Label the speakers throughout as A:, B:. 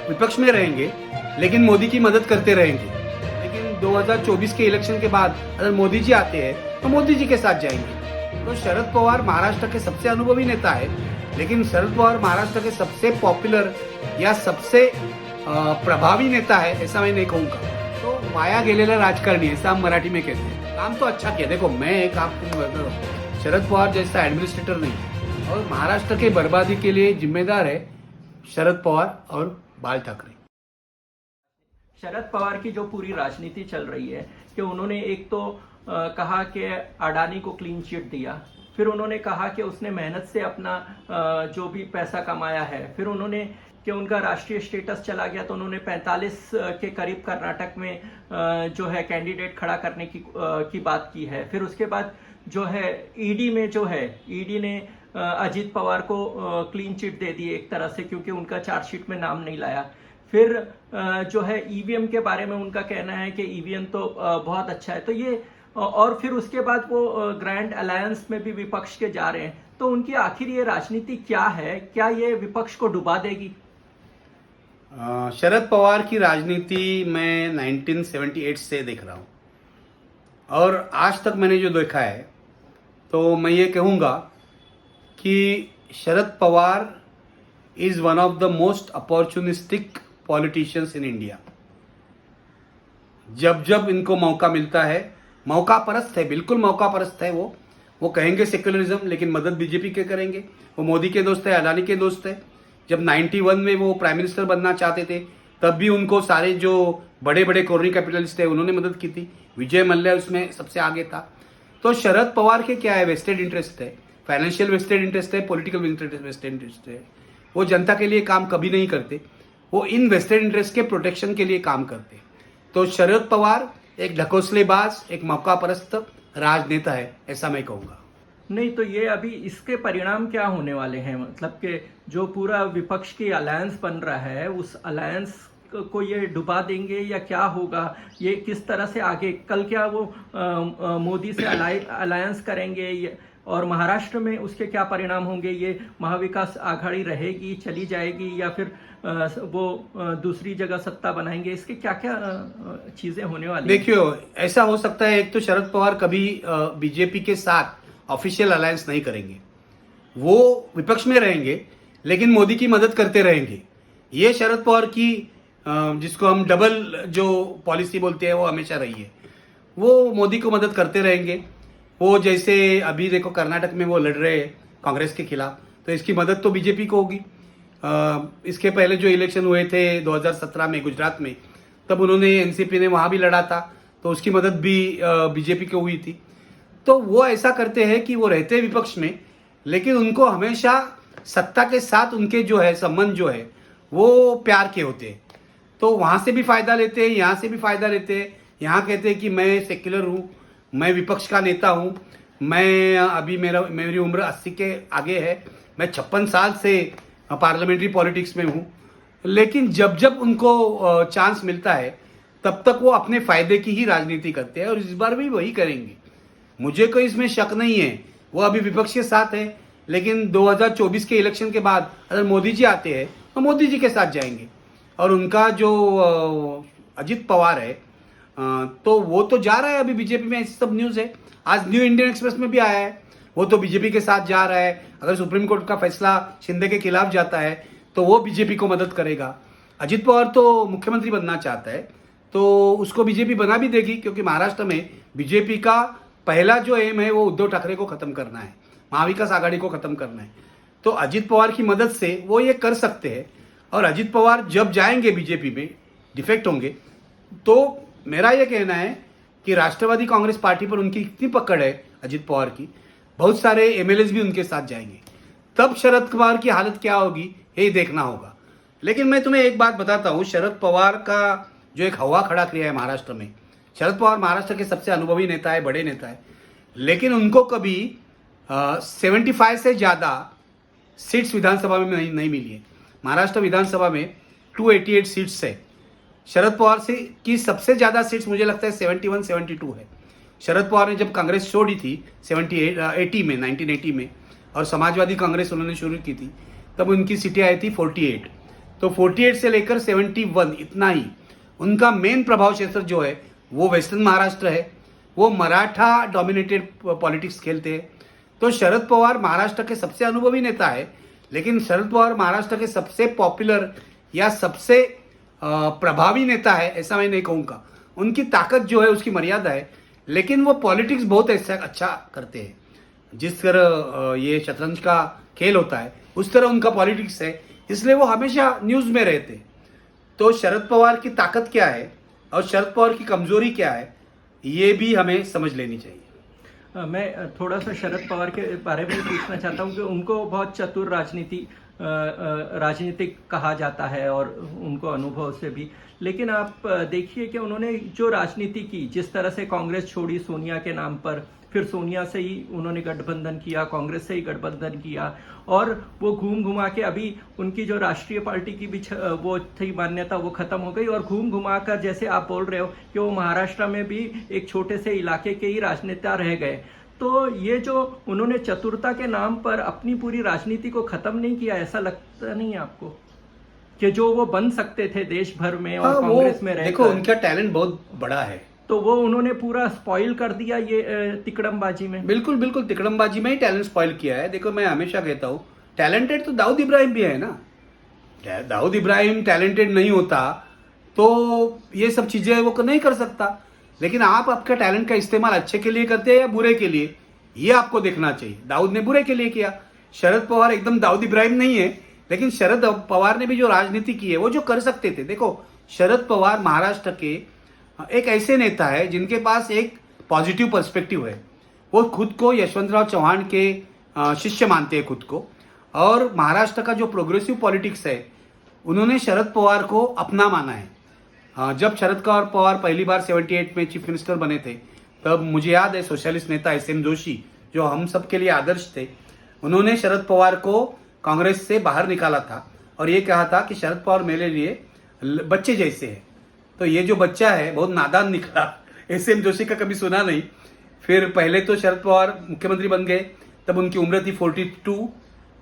A: विपक्ष में रहेंगे लेकिन मोदी की मदद करते रहेंगे। लेकिन 2024 के इलेक्शन के बाद अगर मोदी जी आते हैं तो मोदी जी के साथ जाएंगे। तो शरद पवार महाराष्ट्र के सबसे अनुभवी नेता है, लेकिन शरद पवार महाराष्ट्र के सबसे पॉपुलर या सबसे प्रभावी नेता है ऐसा मैं नहीं कहूँगा। तो वाया गेलेला राजकारणी ऐसा हम मराठी में कहते हैं। काम तो अच्छा किया। देखो, मैं एक आपको बता रहा हूँ, शरद पवार जैसा एडमिनिस्ट्रेटर नहीं है और महाराष्ट्र के बर्बादी के लिए जिम्मेदार है शरद पवार और बाल ठाकरे।
B: शरद पवार की जो पूरी राजनीति चल रही है कि उन्होंने एक तो कहा कि अडानी को क्लीन चिट दिया, फिर उन्होंने कहा कि उसने मेहनत से अपना जो भी पैसा कमाया है, फिर उन्होंने कि उनका राष्ट्रीय स्टेटस चला गया तो उन्होंने 45 के करीब कर्नाटक में जो है कैंडिडेट खड़ा करने की बात की है। फिर उसके बाद जो है ईडी में जो है ईडी ने अजीत पवार को क्लीन चिट दे दी एक तरह से, क्योंकि उनका चार्जशीट में नाम नहीं लाया। फिर जो है ईवीएम के बारे में उनका कहना है कि ईवीएम तो बहुत अच्छा है। तो ये और फिर उसके बाद वो ग्रैंड अलायंस में भी विपक्ष के जा रहे हैं। तो उनकी आखिर ये राजनीति क्या है? क्या ये विपक्ष को डुबा देगी?
A: शरद पवार की राजनीति मैं 1978 से देख रहा हूँ और आज तक मैंने जो देखा है तो मैं ये कहूँगा कि Sharad Pawar is one of the most opportunistic politicians in India. जब जब इनको मौका मिलता है, मौका परस्त है, बिल्कुल मौका परस्त है। वो कहेंगे सेक्युलरिज्म, लेकिन मदद बीजेपी के करेंगे। वो मोदी के दोस्त है, अडानी के दोस्त है। जब 91 में वो प्राइम मिनिस्टर बनना चाहते थे तब भी उनको सारे जो बड़े बड़े कॉलोनी कैपिटलिस्ट है उन्होंने मदद की थी। विजय मल्ल्या उसमें सबसे आगे था। तो शरद पवार के क्या है, वेस्टेड इंटरेस्ट है, फाइनेंशियल वेस्टेड इंटरेस्ट है, पॉलिटिकल वेस्टेड इंटरेस्ट है। वो जनता के लिए काम कभी नहीं करते, वो इन वेस्टेड इंटरेस्ट के प्रोटेक्शन के लिए काम करते। तो शरद पवार एक ढकोसलेबाज, एक मौका परस्त राजनेता है ऐसा मैं कहूँगा।
B: नहीं तो ये अभी इसके परिणाम क्या होने वाले हैं? मतलब कि जो पूरा विपक्ष की अलायंस बन रहा है उस अलायंस को ये डुबा देंगे या क्या होगा? ये किस तरह से आगे कल क्या वो मोदी से अलायंस करेंगे और महाराष्ट्र में उसके क्या परिणाम होंगे? ये महाविकास आघाड़ी रहेगी, चली जाएगी, या फिर वो दूसरी जगह सत्ता बनाएंगे? इसके क्या क्या चीजें होने वाली?
A: देखियो, ऐसा हो सकता है, एक तो शरद पवार कभी बीजेपी के साथ ऑफिशियल अलायंस नहीं करेंगे, वो विपक्ष में रहेंगे लेकिन मोदी की मदद करते रहेंगे। ये शरद पवार की जिसको हम डबल जो पॉलिसी बोलते हैं वो हमेशा रही है। वो मोदी को मदद करते रहेंगे। वो जैसे अभी देखो कर्नाटक में वो लड़ रहे हैं कांग्रेस के खिलाफ, तो इसकी मदद तो बीजेपी को होगी। इसके पहले जो इलेक्शन हुए थे 2017 में गुजरात में, तब उन्होंने एनसीपी ने वहां भी लड़ा था तो उसकी मदद भी बीजेपी को हुई थी। तो वो ऐसा करते हैं कि वो रहते हैं विपक्ष में लेकिन उनको हमेशा सत्ता के साथ उनके जो है संबंध जो है वो प्यार के होते हैं। तो वहां से भी फायदा लेते हैं, यहाँ से भी फायदा लेते हैं। यहाँ कहते हैं कि मैं सेक्युलर हूँ, मैं विपक्ष का नेता हूँ, मैं अभी मेरी उम्र 80 के आगे है, मैं 56 साल से पार्लियामेंट्री पॉलिटिक्स में हूँ। लेकिन जब जब उनको चांस मिलता है तब तक वो अपने फायदे की ही राजनीति करते हैं और इस बार भी वही करेंगे। मुझे कोई इसमें शक नहीं है। वो अभी विपक्ष के साथ है लेकिन 2024 के इलेक्शन के बाद अगर मोदी जी आते हैं तो मोदी जी के साथ जाएंगे। और उनका जो अजीत पवार है तो वो तो जा रहा है अभी बीजेपी में, ऐसी सब न्यूज़ है। आज न्यू इंडियन एक्सप्रेस में भी आया है, वो तो बीजेपी के साथ जा रहा है। अगर सुप्रीम कोर्ट का फैसला शिंदे के खिलाफ जाता है तो वो बीजेपी को मदद करेगा। अजीत पवार तो मुख्यमंत्री बनना चाहता है तो उसको बीजेपी बना भी देगी, क्योंकि महाराष्ट्र में बीजेपी का पहला जो एम है वो उद्धव ठाकरे को खत्म करना है, महाविकास आघाड़ी को खत्म करना है। तो अजीत पवार की मदद से वो ये कर सकते हैं। और अजीत पवार जब जाएंगे बीजेपी में, डिफेक्ट होंगे, तो मेरा ये कहना है कि राष्ट्रवादी कांग्रेस पार्टी पर उनकी इतनी पकड़ है अजीत पवार की, बहुत सारे एमएलएस भी उनके साथ जाएंगे। तब शरद पवार की हालत क्या होगी ये देखना होगा। लेकिन मैं तुम्हें एक बात बताता हूँ, शरद पवार का जो एक हवा खड़ा किया है महाराष्ट्र में, शरद पवार महाराष्ट्र के सबसे अनुभवी नेता है, बड़े नेता है, लेकिन उनको कभी 75 से ज़्यादा सीट्स विधानसभा में नहीं मिली है। महाराष्ट्र विधानसभा में 288 सीट्स है। शरद पवार से की सबसे ज़्यादा सीट्स मुझे लगता है 71-72 है। शरद पवार ने जब कांग्रेस छोड़ी थी 1980 में और समाजवादी कांग्रेस उन्होंने शुरू की थी, तब उनकी सीटें आई थी 48। तो 48 से लेकर 71 इतना ही उनका मेन प्रभाव क्षेत्र जो है वो वेस्टर्न महाराष्ट्र है, वो मराठा डोमिनेटेड पॉलिटिक्स खेलते हैं। तो शरद पवार महाराष्ट्र के सबसे अनुभवी नेता है, लेकिन शरद पवार महाराष्ट्र के सबसे पॉपुलर या सबसे प्रभावी नेता है ऐसा मैं नहीं कहूँगा। उनकी ताकत जो है उसकी मर्यादा है, लेकिन वो पॉलिटिक्स बहुत ऐसा अच्छा करते हैं। जिस तरह ये शतरंज का खेल होता है उस तरह उनका पॉलिटिक्स है, इसलिए वो हमेशा न्यूज़ में रहते हैं। तो शरद पवार की ताकत क्या है और शरद पवार की कमजोरी क्या है, ये भी हमें समझ लेनी चाहिए।
B: मैं थोड़ा सा शरद पवार के बारे में पूछना चाहता हूँ कि उनको बहुत चतुर राजनीतिक कहा जाता है और उनको अनुभव से भी, लेकिन आप देखिए कि उन्होंने जो राजनीति की, जिस तरह से कांग्रेस छोड़ी सोनिया के नाम पर, फिर सोनिया से ही उन्होंने गठबंधन किया, कांग्रेस से ही गठबंधन किया, और वो घूम घुमा के अभी उनकी जो राष्ट्रीय पार्टी की भी वो थी मान्यता वो खत्म हो गई, और घूम घुमा कर जैसे आप बोल रहे हो कि वो महाराष्ट्र में भी एक छोटे से इलाके के ही राजनेता रह गए। तो ये जो उन्होंने चतुरता के नाम पर अपनी पूरी राजनीति को खत्म नहीं किया, ऐसा लगता नहीं है आपको कि जो वो बन सकते थे देश भर में और कांग्रेस में रहकर?
A: देखो उनका टैलेंट बहुत बड़ा है,
B: तो वो उन्होंने पूरा स्पॉइल कर दिया ये तिकड़मबाजी में।
A: बिल्कुल बिल्कुल तिकड़मबाजी में ही टैलेंट स्पॉइल किया है। देखो मैं हमेशा कहता हूँ टैलेंटेड तो दाऊद इब्राहिम भी है ना। दाऊद इब्राहिम टैलेंटेड नहीं होता तो ये सब चीजें वो नहीं कर सकता, लेकिन आप आपका टैलेंट का इस्तेमाल अच्छे के लिए करते हैं या बुरे के लिए, ये आपको देखना चाहिए। दाऊद ने बुरे के लिए किया, शरद पवार एकदम दाऊद इब्राहिम नहीं है, लेकिन शरद पवार ने भी जो राजनीति की है वो जो कर सकते थे। देखो शरद पवार महाराष्ट्र के एक ऐसे नेता है जिनके पास एक पॉजिटिव पर्सपेक्टिव है। वो खुद को यशवंतराव चौहान के शिष्य मानते हैं खुद को, और महाराष्ट्र का जो प्रोग्रेसिव पॉलिटिक्स है उन्होंने शरद पवार को अपना माना है। जब शरद पवार पहली बार 78 में चीफ मिनिस्टर बने थे, तब मुझे याद है सोशलिस्ट नेता SM जोशी जो हम सब के लिए आदर्श थे, उन्होंने शरद पवार को कांग्रेस से बाहर निकाला था और ये कहा था कि शरद पवार मेरे लिए बच्चे जैसे है। तो ये जो बच्चा है बहुत नादान निकला, SM जोशी का कभी सुना नहीं। फिर पहले तो शरद पवार मुख्यमंत्री बन गए, तब उनकी उम्र थी 42,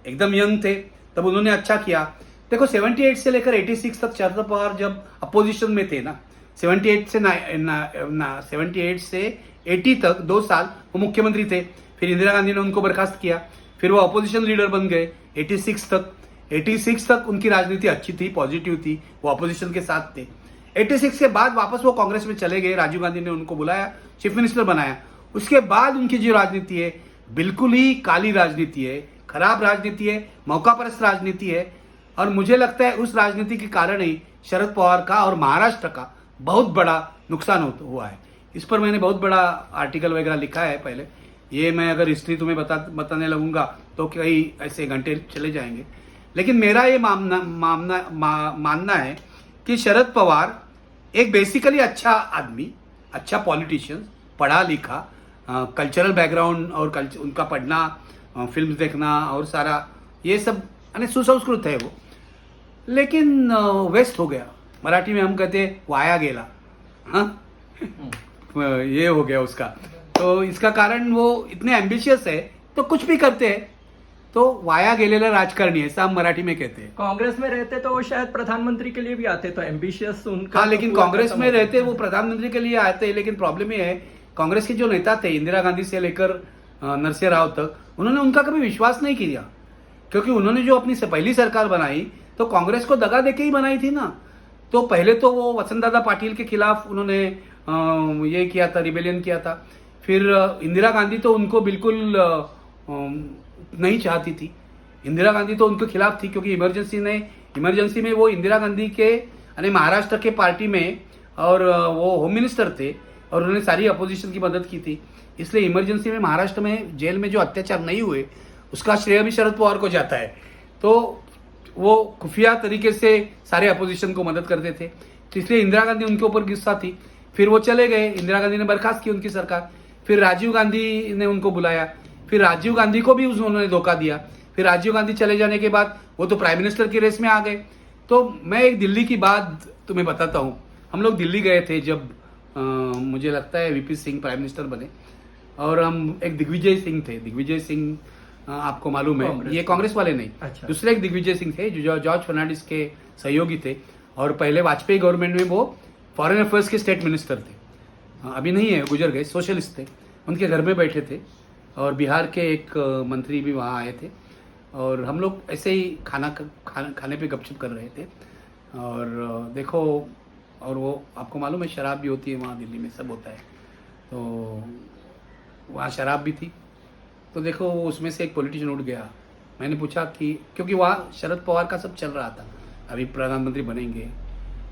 A: एकदम यंग थे, तब उन्होंने अच्छा किया। देखो 78 से लेकर 86 तक शरद पवार जब अपोजिशन में थे ना, 78 से 80 तक 2 साल वो मुख्यमंत्री थे। फिर इंदिरा गांधी ने उनको बर्खास्त किया, फिर वो अपोजिशन लीडर बन गए 86 तक उनकी राजनीति अच्छी थी, पॉजिटिव थी, वो अपोजिशन के साथ थे। 86 के बाद वापस वो कांग्रेस में चले गए, राजीव गांधी ने उनको बुलाया, चीफ मिनिस्टर बनाया। उसके बाद उनकी जो राजनीति है बिल्कुल ही काली राजनीति है, खराब राजनीति है, मौकापरस्त राजनीति है, और मुझे लगता है उस राजनीति के कारण ही शरद पवार का और महाराष्ट्र का बहुत बड़ा नुकसान हुआ है। इस पर मैंने बहुत बड़ा आर्टिकल वगैरह लिखा है पहले, ये मैं अगर हिस्ट्री तुम्हें बताने लगूंगा तो कई ऐसे घंटे चले जाएंगे। लेकिन मेरा ये मानना है कि शरद पवार एक बेसिकली अच्छा आदमी, अच्छा पॉलिटिशियन, पढ़ा लिखा, कल्चरल बैकग्राउंड और उनका पढ़ना, फिल्म देखना और सारा ये सब यानी सुसंस्कृत है वो, लेकिन वेस्ट हो गया। मराठी में हम कहते हैं वाया गेला, हाँ ये हो गया उसका। तो इसका कारण वो इतने एम्बिशियस है तो कुछ भी करते हैं, तो वाया गेलेला राजकारणी ऐसा हम मराठी में कहते हैं।
B: कांग्रेस में रहते तो वो शायद प्रधानमंत्री के लिए भी आते, तो एम्बिशियस उनका।
A: हाँ, लेकिन कांग्रेस में रहते वो प्रधानमंत्री के लिए आते हैं, लेकिन प्रॉब्लम ये है कांग्रेस के जो नेता थे इंदिरा गांधी से लेकर नरसिंह राव तक, उन्होंने उनका कभी विश्वास नहीं किया, क्योंकि उन्होंने जो अपनी पहली सरकार बनाई तो कांग्रेस को दगा देके ही बनाई थी ना। तो पहले तो वो वसंतदादा पाटिल के खिलाफ उन्होंने ये किया था, रिबेलियन किया था। फिर इंदिरा गांधी तो उनको बिल्कुल नहीं चाहती थी, इंदिरा गांधी तो उनके खिलाफ थी, क्योंकि इमरजेंसी में वो इंदिरा गांधी के यानी महाराष्ट्र के पार्टी में और वो होम मिनिस्टर थे और उन्होंने सारी अपोजिशन की मदद की थी। इसलिए इमरजेंसी में महाराष्ट्र में जेल में जो अत्याचार नहीं हुए उसका श्रेय भी शरद पवार को जाता है। तो वो खुफिया तरीके से सारे अपोजिशन को मदद करते थे, तो इसलिए इंदिरा गांधी उनके ऊपर गुस्सा थी। फिर वो चले गए, इंदिरा गांधी ने बर्खास्त की उनकी सरकार, फिर राजीव गांधी ने उनको बुलाया, फिर राजीव गांधी को भी उन्होंने धोखा दिया। फिर राजीव गांधी चले जाने के बाद वो तो प्राइम मिनिस्टर की रेस में आ गए। तो मैं एक दिल्ली की बात तुम्हें बताता हूँ। हम लोग दिल्ली गए थे जब मुझे लगता है VP सिंह प्राइम मिनिस्टर बने, और हम एक दिग्विजय सिंह थे, दिग्विजय सिंह आपको मालूम है, ये कांग्रेस वाले नहीं,
B: अच्छा।
A: दूसरे एक दिग्विजय सिंह थे जो जॉर्ज फर्नांडिस के सहयोगी थे, और पहले वाजपेयी गवर्नमेंट में वो फॉरेन अफेयर्स के स्टेट मिनिस्टर थे। अभी नहीं है, गुजर गए, सोशलिस्ट थे। उनके घर में बैठे थे और बिहार के एक मंत्री भी वहाँ आए थे, और हम लोग ऐसे ही खाने पे गपशप कर रहे थे। और देखो, और वो आपको मालूम है शराब भी होती है वहाँ, दिल्ली में सब होता है, तो वहाँ शराब भी थी। तो देखो उसमें से एक पॉलिटिशियन उठ गया। मैंने पूछा कि, क्योंकि वहाँ शरद पवार का सब चल रहा था, अभी प्रधानमंत्री बनेंगे,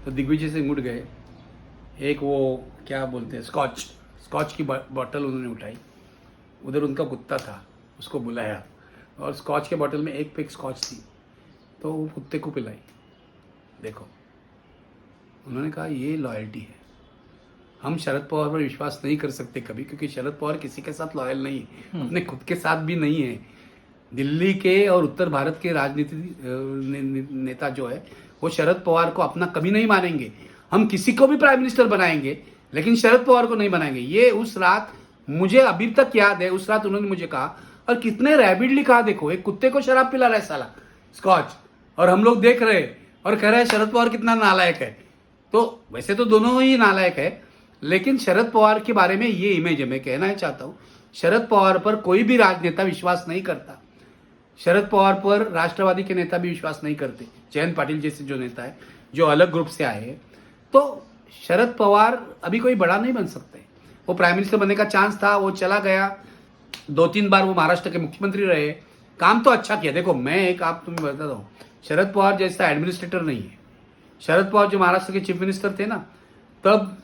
A: तो दिग्विजय सिंह उठ गए। एक वो क्या बोलते हैं, स्कॉच की बॉटल उन्होंने उठाई, उधर उनका कुत्ता था, उसको बुलाया, और स्कॉच के बॉटल में एक पैक स्कॉच थी, तो वो कुत्ते को पिलाई। देखो, उन्होंने कहा ये लॉयल्टी है। हम शरद पवार पर विश्वास नहीं कर सकते कभी, क्योंकि शरद पवार किसी के साथ लॉयल नहीं है, अपने खुद के साथ भी नहीं है। दिल्ली के और उत्तर भारत के राजनीति नेता जो है वो शरद पवार को अपना कभी नहीं मानेंगे। हम किसी को भी प्राइम मिनिस्टर बनाएंगे, लेकिन शरद पवार को नहीं बनाएंगे। ये उस रात मुझे अभी तक याद है, उस रात उन्होंने मुझे कहा, और कितने रैबिडली कहा, देखो एक कुत्ते को शराब पिला रहा है साला स्कॉच, और हम लोग देख रहे और कह रहे हैं शरद पवार कितना नालायक है। तो वैसे तो दोनों ही नालायक है, लेकिन शरद पवार के बारे में ये इमेज है। मैं कहना चाहता हूं, शरद पवार पर कोई भी राजनेता विश्वास नहीं करता। शरद पवार पर राष्ट्रवादी के नेता भी विश्वास नहीं करते, जयंत पाटिल जैसे जो नेता है, जो अलग ग्रुप से आए हैं। तो शरद पवार अभी कोई बड़ा नहीं बन सकते। वो प्राइम मिनिस्टर बनने का चांस था, वो चला गया। 2-3 बार वो महाराष्ट्र के मुख्यमंत्री रहे, काम तो अच्छा किया। देखो मैं एक आप तुम्हें बताता हूँ, शरद पवार जैसा एडमिनिस्ट्रेटर नहीं है। शरद पवार जो महाराष्ट्र के चीफ मिनिस्टर थे ना, तब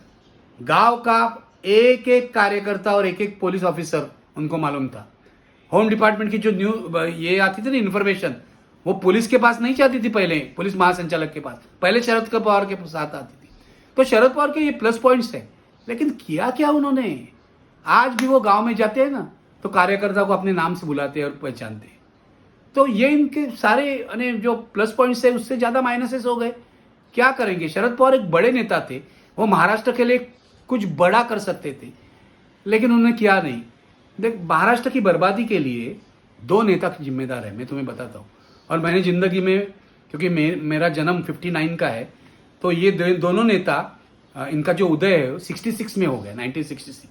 A: गांव का एक एक कार्यकर्ता और एक एक पुलिस ऑफिसर उनको मालूम था। होम डिपार्टमेंट की जो ये आती थी ना इन्फॉर्मेशन, वो पुलिस के पास नहीं जाती थी, पहले पुलिस महासंचालक के पास, पहले शरद पवार के साथ आती थी। तो शरद पवार के ये प्लस पॉइंट्स है। लेकिन किया क्या उन्होंने, आज भी वो गांव में जाते हैं ना, तो कार्यकर्ता को अपने नाम से बुलाते हैं और पहचानते हैं। तो ये इनके सारे जो प्लस पॉइंट्स है, उससे ज्यादा माइनसेस हो गए। क्या करेंगे? शरद पवार एक बड़े नेता थे, वो महाराष्ट्र के लिए कुछ बड़ा कर सकते थे, लेकिन उन्होंने किया नहीं। देख, महाराष्ट्र की बर्बादी के लिए 2 नेता जिम्मेदार है, मैं तुम्हें बताता हूँ। और मैंने जिंदगी में, क्योंकि मेरा जन्म 59 का है, तो ये दोनों नेता, इनका जो उदय है 66 में हो गया, 1966।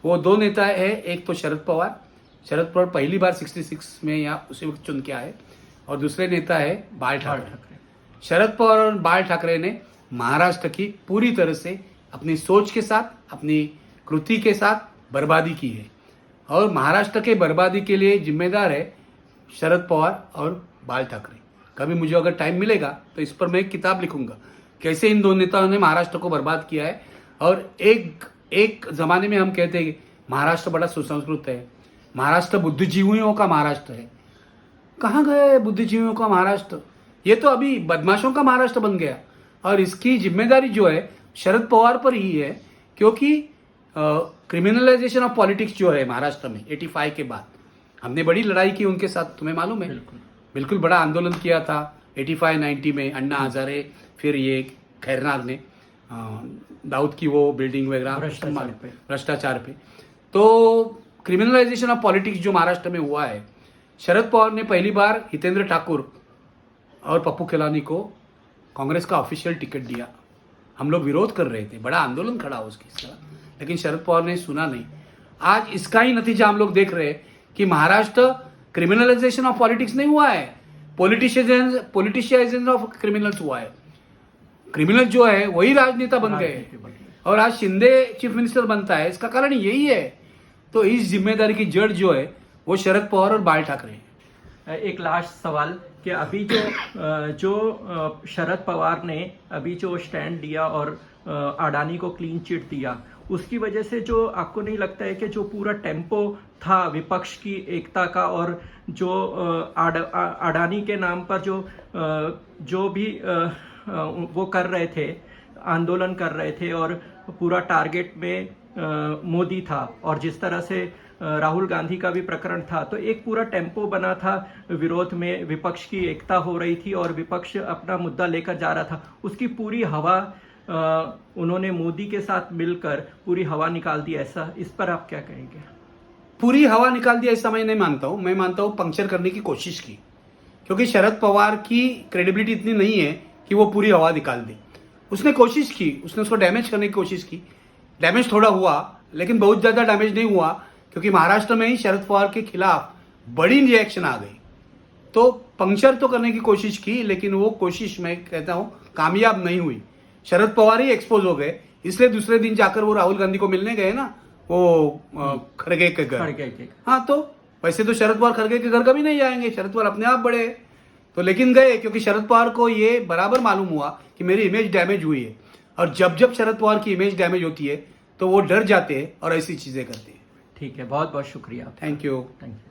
A: वो 2 नेता है, एक तो शरद पवार पहली बार 66 में या उसी वक्त चुन के आए, और दूसरे नेता है बाल ठाकरे। शरद पवार और बाल ठाकरे ने महाराष्ट्र की पूरी तरह से अपनी सोच के साथ, अपनी कृति के साथ बर्बादी की है, और महाराष्ट्र के बर्बादी के लिए जिम्मेदार है शरद पवार और बाल ठाकरे। कभी मुझे अगर टाइम मिलेगा तो इस पर मैं एक किताब लिखूंगा, कैसे इन 2 नेताओं ने महाराष्ट्र को बर्बाद किया है। और एक जमाने में हम कहते हैं महाराष्ट्र बड़ा सुसंस्कृत है, महाराष्ट्र बुद्धिजीवियों का महाराष्ट्र है। कहाँ गए बुद्धिजीवियों का महाराष्ट्र? ये तो अभी बदमाशों का महाराष्ट्र बन गया, और इसकी जिम्मेदारी जो है शरद पवार पर ही है, क्योंकि क्रिमिनलाइजेशन ऑफ पॉलिटिक्स जो है महाराष्ट्र में 85 के बाद, हमने बड़ी लड़ाई की उनके साथ, तुम्हें मालूम है। बिल्कुल बड़ा आंदोलन किया था 85-90 में, अन्ना हजारे, फिर ये खैरनार ने दाऊद की वो बिल्डिंग वगैरह, भ्रष्टाचार पे। तो क्रिमिनलाइजेशन ऑफ पॉलिटिक्स जो महाराष्ट्र में हुआ है, शरद पवार ने पहली बार हितेंद्र ठाकुर और पप्पू खिलानी को कांग्रेस का ऑफिशियल टिकट दिया। हम लोग विरोध कर रहे थे, बड़ा आंदोलन खड़ा हो उसकी तरह, लेकिन शरद पवार ने सुना नहीं। आज इसका ही नतीजा हम लोग देख रहे हैं कि महाराष्ट्र क्रिमिनलाइजेशन ऑफ पॉलिटिक्स नहीं हुआ है, पॉलिटिशियनाइजेशन ऑफ क्रिमिनल्स हुआ है। क्रिमिनल जो है वही राजनेता बन गए, और आज शिंदे चीफ मिनिस्टर बनता है। इसका कारण यही है। तो इस जिम्मेदारी की जड़ जो है वो शरद पवार और बाल ठाकरे है।
B: एक लास्ट सवाल कि अभी जो शरद पवार ने अभी जो स्टैंड लिया और अडानी को क्लीन चिट दिया, उसकी वजह से जो आपको नहीं लगता है कि जो पूरा टेम्पो था विपक्ष की एकता का, और जो अडानी के नाम पर जो भी वो कर रहे थे, आंदोलन कर रहे थे, और पूरा टारगेट में मोदी था, और जिस तरह से राहुल गांधी का भी प्रकरण था, तो एक पूरा टेम्पो बना था विरोध में, विपक्ष की एकता हो रही थी और विपक्ष अपना मुद्दा लेकर जा रहा था, उसकी पूरी हवा उन्होंने मोदी के साथ मिलकर पूरी हवा निकाल दी। ऐसा, इस पर आप क्या कहेंगे?
A: पूरी हवा निकाल दी ऐसा मैं नहीं मानता हूं। मैं मानता हूं पंक्चर करने की कोशिश की, क्योंकि शरद पवार की क्रेडिबिलिटी इतनी नहीं है कि वो पूरी हवा निकाल दे। उसने कोशिश की, उसने उसको डैमेज करने की कोशिश की। डैमेज थोड़ा हुआ, लेकिन बहुत ज्यादा डैमेज नहीं हुआ, क्योंकि महाराष्ट्र में ही शरद पवार के खिलाफ बड़ी रिएक्शन आ गई। तो पंक्चर तो करने की कोशिश की, लेकिन वो कोशिश मैं कहता हूं कामयाब नहीं हुई। शरद पवार ही एक्सपोज हो गए, इसलिए दूसरे दिन जाकर वो राहुल गांधी को मिलने गए ना, वो खड़गे के घर।
B: खड़गे के।
A: हाँ, तो वैसे तो शरद पवार खड़गे के घर कभी नहीं जाएंगे, शरद पवार अपने आप बड़े हैं। तो लेकिन गए, क्योंकि शरद पवार को ये बराबर मालूम हुआ कि मेरी इमेज डैमेज हुई है। और जब जब शरद पवार की इमेज डैमेज होती है तो वो डर जाते हैं और ऐसी चीजें करते हैं।
B: ठीक है, बहुत बहुत शुक्रिया।
A: Thank you.
B: Thank you.